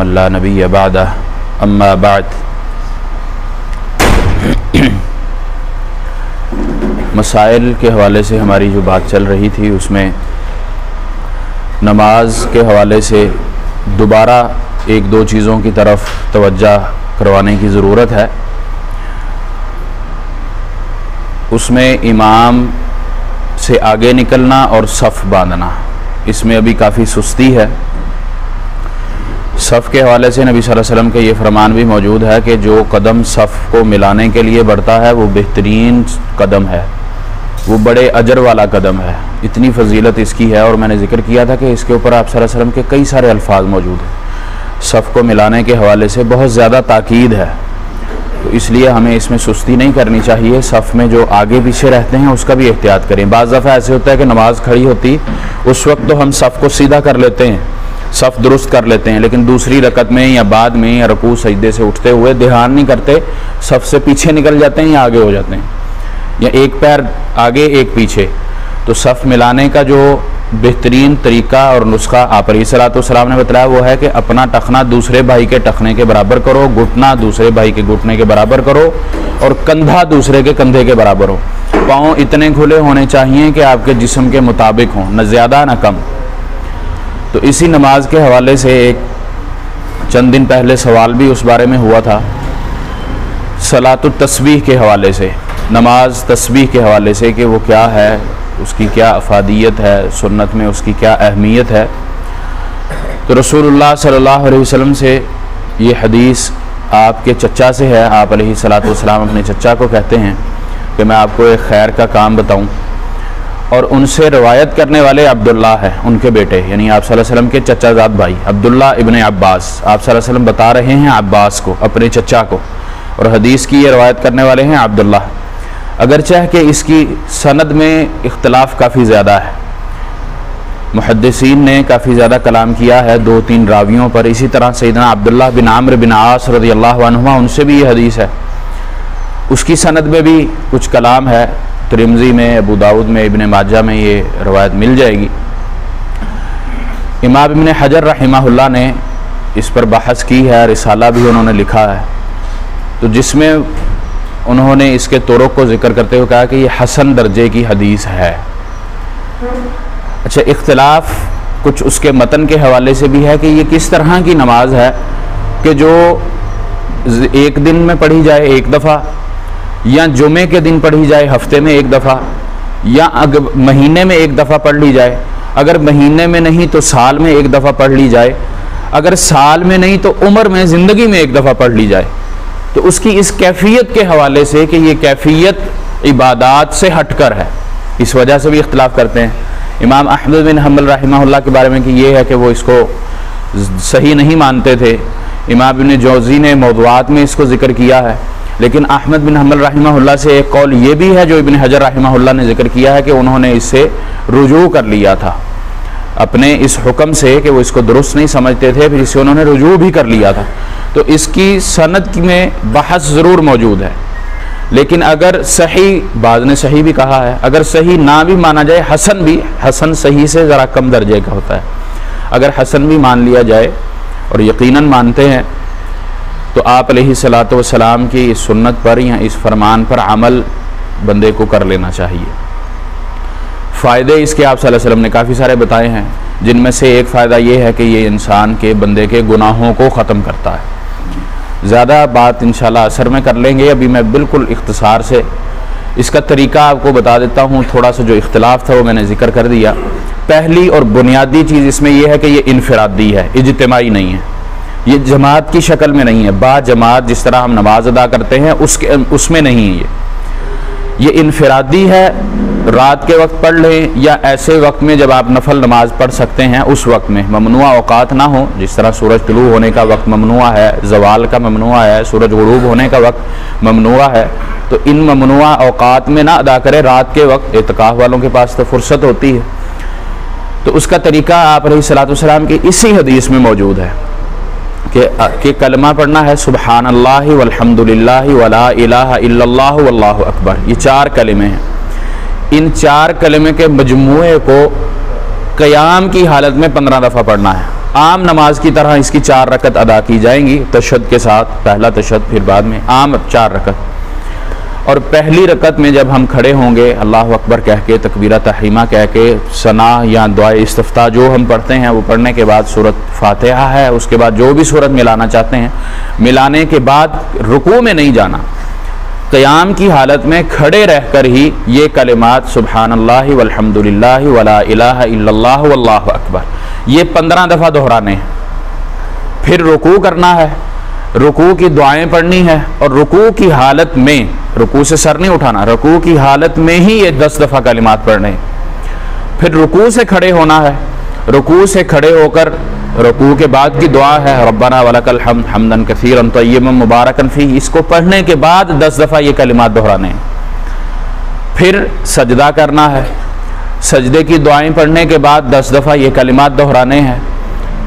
من لا نبی بعدہ اما بعد۔ مسائل کے حوالے سے ہماری جو بات چل رہی تھی اس میں نماز کے حوالے سے دوبارہ ایک دو چیزوں کی طرف توجہ کروانے کی ضرورت ہے۔ اس میں امام سے آگے نکلنا اور صف باندھنا، اس میں ابھی کافی سستی ہے۔ صف کے حوالے سے نبی صلی اللہ علیہ وسلم کا یہ فرمان بھی موجود ہے کہ جو قدم صف کو ملانے کے لیے بڑھتا ہے وہ بہترین قدم ہے، وہ بڑے اجر والا قدم ہے، اتنی فضیلت اس کی ہے۔ اور میں نے ذکر کیا تھا کہ اس کے اوپر آپ صلی اللہ علیہ وسلم کے کئی سارے الفاظ موجود ہیں، صف کو ملانے کے حوالے سے بہت زیادہ تاکید ہے، تو اس لیے ہمیں اس میں سستی نہیں کرنی چاہیے۔ صف میں جو آگے پیچھے رہتے ہیں اس کا بھی احتیاط کریں۔ بعض دفعہ ایسے ہوتا ہے کہ نماز کھڑی ہوتی اس وقت تو ہم صف کو سیدھا کر لیتے ہیں، صف درست کر لیتے ہیں، لیکن دوسری رکعت میں یا بعد میں یا رکوع سجدے سے اٹھتے ہوئے دھیان نہیں کرتے، صف سے پیچھے نکل جاتے ہیں یا آگے ہو جاتے ہیں، یا ایک پیر آگے ایک پیچھے۔ تو صف ملانے کا جو بہترین طریقہ اور نسخہ آپ علیہ الصلوۃ والسلام نے بتلایا وہ ہے کہ اپنا ٹخنا دوسرے بھائی کے ٹخنے کے برابر کرو، گھٹنا دوسرے بھائی کے گھٹنے کے برابر کرو، اور کندھا دوسرے کے کندھے کے برابر ہو۔ پاؤں اتنے کھلے ہونے چاہیے کہ آپ کے جسم کے مطابق ہوں، نہ زیادہ نہ کم۔ تو اسی نماز کے حوالے سے ایک چند دن پہلے سوال بھی اس بارے میں ہوا تھا، صلاۃ التسبیح کے حوالے سے، نماز تسبیح کے حوالے سے کہ وہ کیا ہے، اس کی کیا افادیت ہے، سنت میں اس کی کیا اہمیت ہے۔ تو رسول اللہ صلی اللہ علیہ وسلم سے یہ حدیث آپ کے چچا سے ہے، آپ علیہ الصلوۃ والسلام اپنے چچا کو کہتے ہیں کہ میں آپ کو ایک خیر کا کام بتاؤں، اور ان سے روایت کرنے والے عبداللہ ہیں، ان کے بیٹے، یعنی آپ صلی اللہ علیہ وسلم کے چچا زاد بھائی عبداللہ ابن عباس، آپ صلی اللہ علیہ وسلم بتا رہے ہیں عباس کو، اپنے چچا کو، اور حدیث کی یہ روایت کرنے والے ہیں عبداللہ۔ اگرچہ کہ اس کی سند میں اختلاف کافی زیادہ ہے، محدثین نے کافی زیادہ کلام کیا ہے دو تین راویوں پر، اسی طرح سیدنا عبداللہ بن عمرو بن عاص رضی اللہ عنہما ان سے بھی یہ حدیث ہے، اس کی سند میں بھی کچھ کلام ہے، ترمذی میں، ابو داؤد میں، ابن ماجہ میں یہ روایت مل جائے گی۔ امام ابن حجر رحمہ اللہ نے اس پر بحث کی ہے، رسالہ بھی انہوں نے لکھا ہے، تو جس میں انہوں نے اس کے طرق کو ذکر کرتے ہوئے کہا کہ یہ حسن درجے کی حدیث ہے۔ اچھا، اختلاف کچھ اس کے متن کے حوالے سے بھی ہے کہ یہ کس طرح کی نماز ہے کہ جو ایک دن میں پڑھی جائے ایک دفعہ، یا جمعے کے دن پڑھی جائے ہفتے میں ایک دفعہ، یا اگر مہینے میں ایک دفعہ پڑھ لی جائے، اگر مہینے میں نہیں تو سال میں ایک دفعہ پڑھ لی جائے، اگر سال میں نہیں تو عمر میں، زندگی میں ایک دفعہ پڑھ لی جائے۔ تو اس کی اس کیفیت کے حوالے سے کہ یہ کیفیت عبادات سے ہٹ کر ہے، اس وجہ سے بھی اختلاف کرتے ہیں۔ امام احمد بن حنبل رحمہ اللہ کے بارے میں کہ یہ ہے کہ وہ اس کو صحیح نہیں مانتے تھے، امام ابن جوزی نے موضوعات میں اس کو ذکر کیا ہے، لیکن احمد بن حنبل رحمہ اللہ سے ایک قول یہ بھی ہے جو ابن حجر رحمہ اللہ نے ذکر کیا ہے کہ انہوں نے اس سے رجوع کر لیا تھا اپنے اس حکم سے کہ وہ اس کو درست نہیں سمجھتے تھے، پھر اسے انہوں نے رجوع بھی کر لیا تھا۔ تو اس کی سند میں بحث ضرور موجود ہے، لیکن اگر صحیح، بعض نے صحیح بھی کہا ہے، اگر صحیح نہ بھی مانا جائے، حسن بھی، حسن صحیح سے ذرا کم درجے کا ہوتا ہے، اگر حسن بھی مان لیا جائے، اور یقیناً مانتے ہیں، تو آپ علیہ الصلوۃ والسلام کی اس سنت پر یا اس فرمان پر عمل بندے کو کر لینا چاہیے۔ فائدے اس کے آپ صلی اللہ علیہ وسلم نے کافی سارے بتائے ہیں، جن میں سے ایک فائدہ یہ ہے کہ یہ انسان کے، بندے کے گناہوں کو ختم کرتا ہے۔ زیادہ بات انشاءاللہ اثر میں کر لیں گے، ابھی میں بالکل اختصار سے اس کا طریقہ آپ کو بتا دیتا ہوں، تھوڑا سا جو اختلاف تھا وہ میں نے ذکر کر دیا۔ پہلی اور بنیادی چیز اس میں یہ ہے کہ یہ انفرادی ہے، اجتماعی نہیں ہے، یہ جماعت کی شکل میں نہیں ہے، با جماعت جس طرح ہم نماز ادا کرتے ہیں اس میں نہیں ہے یہ انفرادی ہے۔ رات کے وقت پڑھ لیں یا ایسے وقت میں جب آپ نفل نماز پڑھ سکتے ہیں اس وقت میں، ممنوع اوقات نہ ہوں، جس طرح سورج طلوع ہونے کا وقت ممنوع ہے، زوال کا ممنوع ہے، سورج غروب ہونے کا وقت ممنوع ہے، تو ان ممنوع اوقات میں نہ ادا کریں، رات کے وقت اعتکاف والوں کے پاس تو فرصت ہوتی ہے۔ تو اس کا طریقہ آپ علیہ الصلوۃ والسلام کی اسی حدیث میں موجود ہے کہ کلمہ پڑھنا ہے سبحان اللہ والحمد للہ ولا الہ الا اللہ واللہ اکبر، یہ 4 کلمے ہیں۔ ان 4 کلمے کے مجموعے کو قیام کی حالت میں 15 دفعہ پڑھنا ہے۔ عام نماز کی طرح اس کی 4 رکعت ادا کی جائیں گی تشہد کے ساتھ، پہلا تشہد پھر بعد میں عام 4 رکعت۔ اور پہلی رکعت میں جب ہم کھڑے ہوں گے اللہ اکبر کہہ کے، تکبیرہ تحریمہ کہہ کے، ثنا یا دعائے استفتاح جو ہم پڑھتے ہیں وہ پڑھنے کے بعد سورۃ فاتحہ ہے، اس کے بعد جو بھی سورت ملانا چاہتے ہیں ملانے کے بعد رکوع میں نہیں جانا، قیام کی حالت میں کھڑے رہ کر ہی یہ کلمات سبحان اللہ والحمد للہ ولا الہ الا اللہ واللہ اکبر یہ 15 دفعہ دہرانے ہیں۔ پھر رکوع کرنا ہے، رکوع کی دعائیں پڑھنی ہے، اور رکوع کی حالت میں، رکوع سے سر نہیں اٹھانا، رکوع کی حالت میں ہی یہ 10 دفعہ کلمات پڑھنے ہیں۔ پھر رکوع سے کھڑے ہونا ہے، رکوع سے کھڑے ہو کر رکوع کے بعد کی دعا ہے ربنا ولک الحمد حمدا کثیرا طیبا مبارکا فیہ، اس کو پڑھنے کے بعد 10 دفعہ یہ کلمات دہرانے ہیں۔ پھر سجدہ کرنا ہے، سجدے کی دعائیں پڑھنے کے بعد 10 دفعہ یہ کلمات دہرانے ہیں۔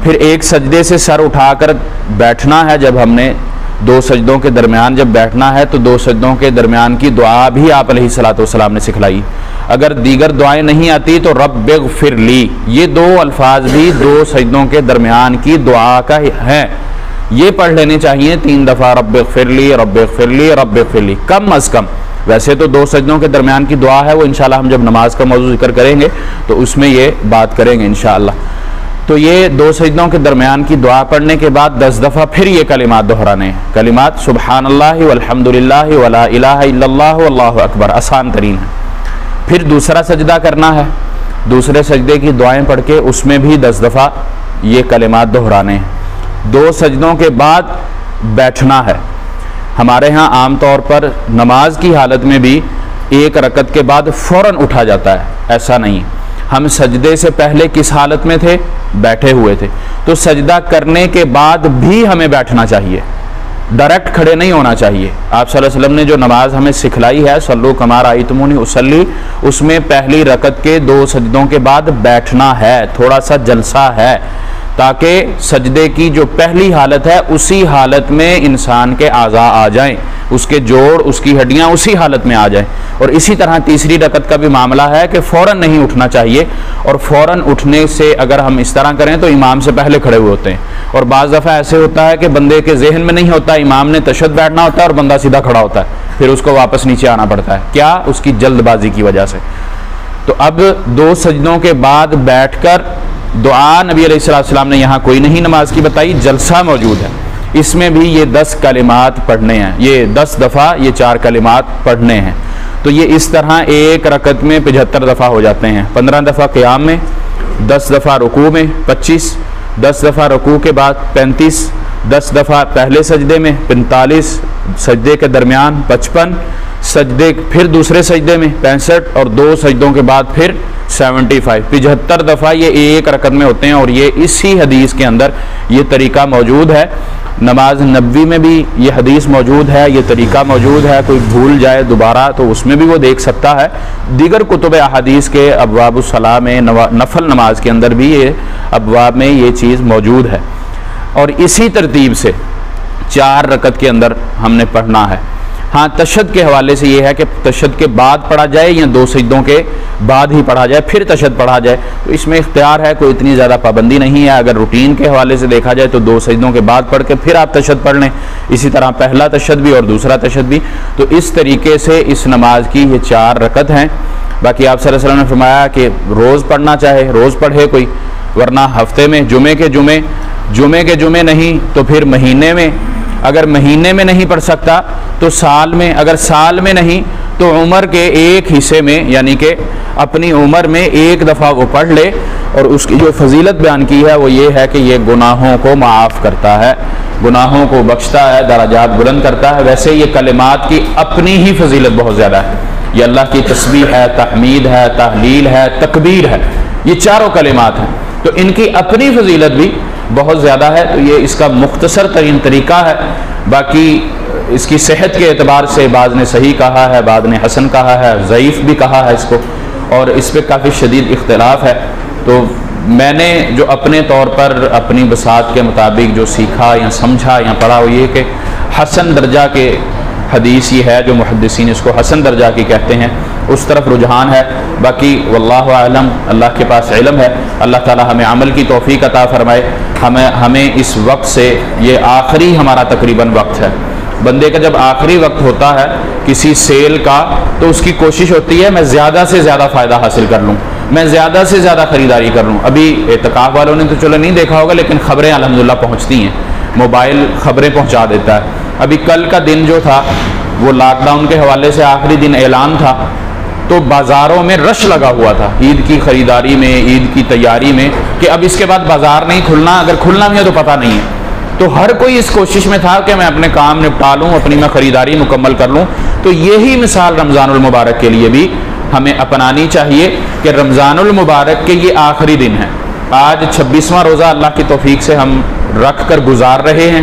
پھر ایک سجدے سے سر اٹھا کر بیٹھنا ہے، جب ہم نے 2 سجدوں کے درمیان جب بیٹھنا ہے تو 2 سجدوں کے درمیان کی دعا بھی آپ علیہ الصلوۃ والسلام نے سکھلائی۔ اگر دیگر دعائیں نہیں آتی تو رب اغفر لی، یہ 2 الفاظ بھی 2 سجدوں کے درمیان کی دعا کا ہے، یہ پڑھ لینے چاہیے 3 دفعہ، رب اغفر لی رب اغفر لی رب اغفر لی، کم از کم۔ ویسے تو 2 سجدوں کے درمیان کی دعا ہے، وہ انشاءاللہ ہم جب نماز کا موضوع ذکر کریں گے تو اس میں یہ بات کریں گے انشاءاللہ۔ تو یہ 2 سجدوں کے درمیان کی دعا پڑھنے کے بعد 10 دفعہ پھر یہ کلمات دہرانے ہیں، کلمات سبحان اللہ والحمد للہ ولا الہ الا اللہ واللہ اکبر، آسان ترین ہے۔ پھر دوسرا سجدہ کرنا ہے، دوسرے سجدے کی دعائیں پڑھ کے اس میں بھی 10 دفعہ یہ کلمات دہرانے ہیں۔ 2 سجدوں کے بعد بیٹھنا ہے۔ ہمارے ہاں عام طور پر نماز کی حالت میں بھی 1 رکعت کے بعد فوراً اٹھا جاتا ہے، ایسا نہیں۔ ہم سجدے سے پہلے کس حالت میں تھے؟ بیٹھے ہوئے تھے، تو سجدہ کرنے کے بعد بھی ہمیں بیٹھنا چاہیے، ڈائریکٹ کھڑے نہیں ہونا چاہیے۔ آپ صلی اللہ علیہ وسلم نے جو نماز ہمیں سکھلائی ہے صلو کما رأیتمونی اصلی، اس میں پہلی رکعت کے 2 سجدوں کے بعد بیٹھنا ہے، تھوڑا سا جلسہ ہے، تاکہ سجدے کی جو پہلی حالت ہے اسی حالت میں انسان کے اعضاء آ جائیں، اس کے جوڑ اس کی ہڈیاں اسی حالت میں آ جائیں۔ اور اسی طرح تیسری رکعت کا بھی معاملہ ہے کہ فوراً نہیں اٹھنا چاہیے، اور فوراً اٹھنے سے اگر ہم اس طرح کریں تو امام سے پہلے کھڑے ہوئے ہوتے ہیں، اور بعض دفعہ ایسے ہوتا ہے کہ بندے کے ذہن میں نہیں ہوتا، امام نے تشہد بیٹھنا ہوتا ہے اور بندہ سیدھا کھڑا ہوتا ہے، پھر اس کو واپس نیچے آنا پڑتا ہے، کیا؟ اس کی جلد بازی کی وجہ سے۔ تو اب 2 سجدوں کے بعد بیٹھ کر دعا نبی علیہ السلام نے یہاں کوئی نہیں نماز کی بتائی، جلسہ موجود ہے، اس میں بھی یہ 10 کلمات پڑھنے ہیں، یہ 10 دفعہ یہ 4 کلمات پڑھنے ہیں۔ تو یہ اس طرح ایک رکعت میں 75 دفعہ ہو جاتے ہیں، 15 دفعہ قیام میں، 10 دفعہ رکوع میں 25، 10 دفعہ رکوع کے بعد 35، 10 دفعہ پہلے سجدے میں 45، سجدے کے درمیان 55، سجدے پھر دوسرے سجدے میں 65، اور 2 سجدوں کے بعد پھر 75، 75 دفعہ یہ ایک رکعت میں ہوتے ہیں، اور یہ اسی حدیث کے اندر یہ طریقہ موجود ہے، نماز نبوی میں بھی یہ حدیث موجود ہے، یہ طریقہ موجود ہے، کوئی بھول جائے دوبارہ تو اس میں بھی وہ دیکھ سکتا ہے۔ دیگر کتب احادیث کے ابواب الصلاۃ میں نفل نماز کے اندر بھی یہ ابواب میں یہ چیز موجود ہے، اور اسی ترتیب سے 4 رکعت کے اندر ہم نے پڑھنا ہے۔ ہاں تشہد کے حوالے سے یہ ہے کہ تشہد کے بعد پڑھا جائے یا 2 سجدوں کے بعد ہی پڑھا جائے پھر تشہد پڑھا جائے، تو اس میں اختیار ہے، کوئی اتنی زیادہ پابندی نہیں ہے۔ اگر روٹین کے حوالے سے دیکھا جائے تو 2 سجدوں کے بعد پڑھ کے پھر آپ تشہد پڑھ لیں، اسی طرح پہلا تشہد بھی اور دوسرا تشہد بھی، تو اس طریقے سے اس نماز کی یہ 4 رکعت ہیں۔ باقی آپ صلی اللہ علیہ وسلم نے فرمایا کہ روز پڑھنا چاہے روز پڑھے کوئی، ورنہ ہفتے میں جمعے کے جمعے نہیں تو پھر مہینے میں، اگر مہینے میں نہیں پڑھ سکتا تو سال میں، اگر سال میں نہیں تو عمر کے ایک حصے میں، یعنی کہ اپنی عمر میں 1 دفعہ وہ پڑھ لے، اور اس کی جو فضیلت بیان کی ہے وہ یہ ہے کہ یہ گناہوں کو معاف کرتا ہے، گناہوں کو بخشتا ہے، درجات بلند کرتا ہے۔ ویسے یہ کلمات کی اپنی ہی فضیلت بہت زیادہ ہے، یہ اللہ کی تسبیح ہے، تحمید ہے، تحلیل ہے، تکبیر ہے، یہ چاروں کلمات ہیں، تو ان کی اپنی فضیلت بھی بہت زیادہ ہے۔ تو یہ اس کا مختصر ترین طریقہ ہے۔ باقی اس کی صحت کے اعتبار سے بعض نے صحیح کہا ہے، بعض نے حسن کہا ہے، ضعیف بھی کہا ہے اس کو، اور اس پہ کافی شدید اختلاف ہے۔ تو میں نے جو اپنے طور پر اپنی بساط کے مطابق جو سیکھا یا سمجھا یا پڑھا وہ یہ کہ حسن درجہ کے حدیث یہ ہے، جو محدثین اس کو حسن درجہ کی کہتے ہیں، اس طرف رجحان ہے. باقی واللہ اعلم، اللہ کے پاس علم ہے. اللہ تعالی ہمیں عمل کی توفیق عطا فرمائے. ہمیں اس وقت سے، یہ آخری ہمارا تقریباً وقت ہے. بندے کا جب آخری وقت ہوتا ہے کسی سیل کا تو اس کی کوشش ہوتی ہے میں زیادہ سے زیادہ فائدہ حاصل کر لوں، میں زیادہ سے زیادہ خریداری کر لوں. ابھی اعتکاف والوں نے تو چلو نہیں دیکھا ہوگا، لیکن خبریں الحمدللہ پہنچتی ہیں، موبائل خبریں پہنچا دیتا ہے. ابھی کل کا دن جو تھا وہ لاک ڈاؤن کے حوالے سے آخری دن اعلان تھا، تو بازاروں میں رش لگا ہوا تھا عید کی خریداری میں، عید کی تیاری میں، کہ اب اس کے بعد بازار نہیں کھلنا، اگر کھلنا بھی ہے تو پتہ نہیں ہے. تو ہر کوئی اس کوشش میں تھا کہ میں اپنے کام نپٹا لوں، اپنی میں خریداری مکمل کر لوں. تو یہی مثال رمضان المبارک کے لیے بھی ہمیں اپنانی چاہیے کہ رمضان المبارک کے یہ آخری دن ہے. آج 26واں روزہ اللہ کی توفیق سے ہم رکھ کر گزار رہے ہیں.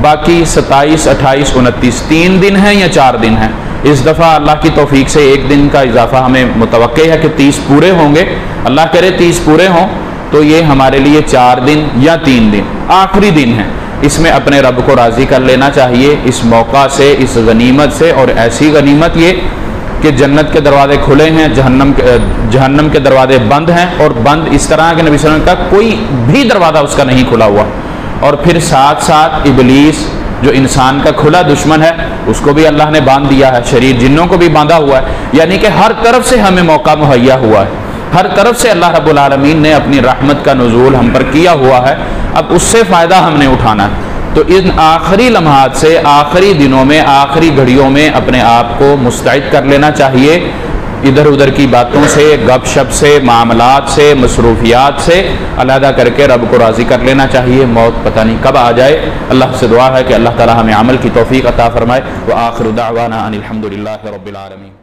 باقی 27، 28، 29 3 دن ہیں یا 4 دن ہیں. اس دفعہ اللہ کی توفیق سے ایک دن کا اضافہ ہمیں متوقع ہے کہ 30 پورے ہوں گے. اللہ کرے 30 پورے ہوں تو یہ ہمارے لیے 4 دن یا 3 دن آخری دن ہیں. اس میں اپنے رب کو راضی کر لینا چاہیے اس موقع سے، اس غنیمت سے. اور ایسی غنیمت یہ کہ جنت کے دروازے کھلے ہیں، جہنم کے دروازے بند ہیں. اور بند اس طرح کہ نبی صلی اللہ علیہ وسلم کا کوئی بھی دروازہ اس کا نہیں کھلا ہوا. اور پھر ساتھ ساتھ ابلیس جو انسان کا کھلا دشمن ہے اس کو بھی اللہ نے باندھ دیا ہے، شریر جنوں کو بھی باندھا ہوا ہے. یعنی کہ ہر طرف سے ہمیں موقع مہیا ہوا ہے، ہر طرف سے اللہ رب العالمین نے اپنی رحمت کا نزول ہم پر کیا ہوا ہے. اب اس سے فائدہ ہم نے اٹھانا ہے. تو ان آخری لمحات سے، آخری دنوں میں، آخری گھڑیوں میں اپنے آپ کو مستعد کر لینا چاہیے. ادھر ادھر کی باتوں سے، گپ شپ سے، معاملات سے، مصروفیات سے علیحدہ کر کے رب کو راضی کر لینا چاہیے. موت پتہ نہیں کب آ جائے. اللہ سے دعا ہے کہ اللہ تعالی ہمیں عمل کی توفیق عطا فرمائے. وآخر دعوانا ان الحمد للہ رب العالمین.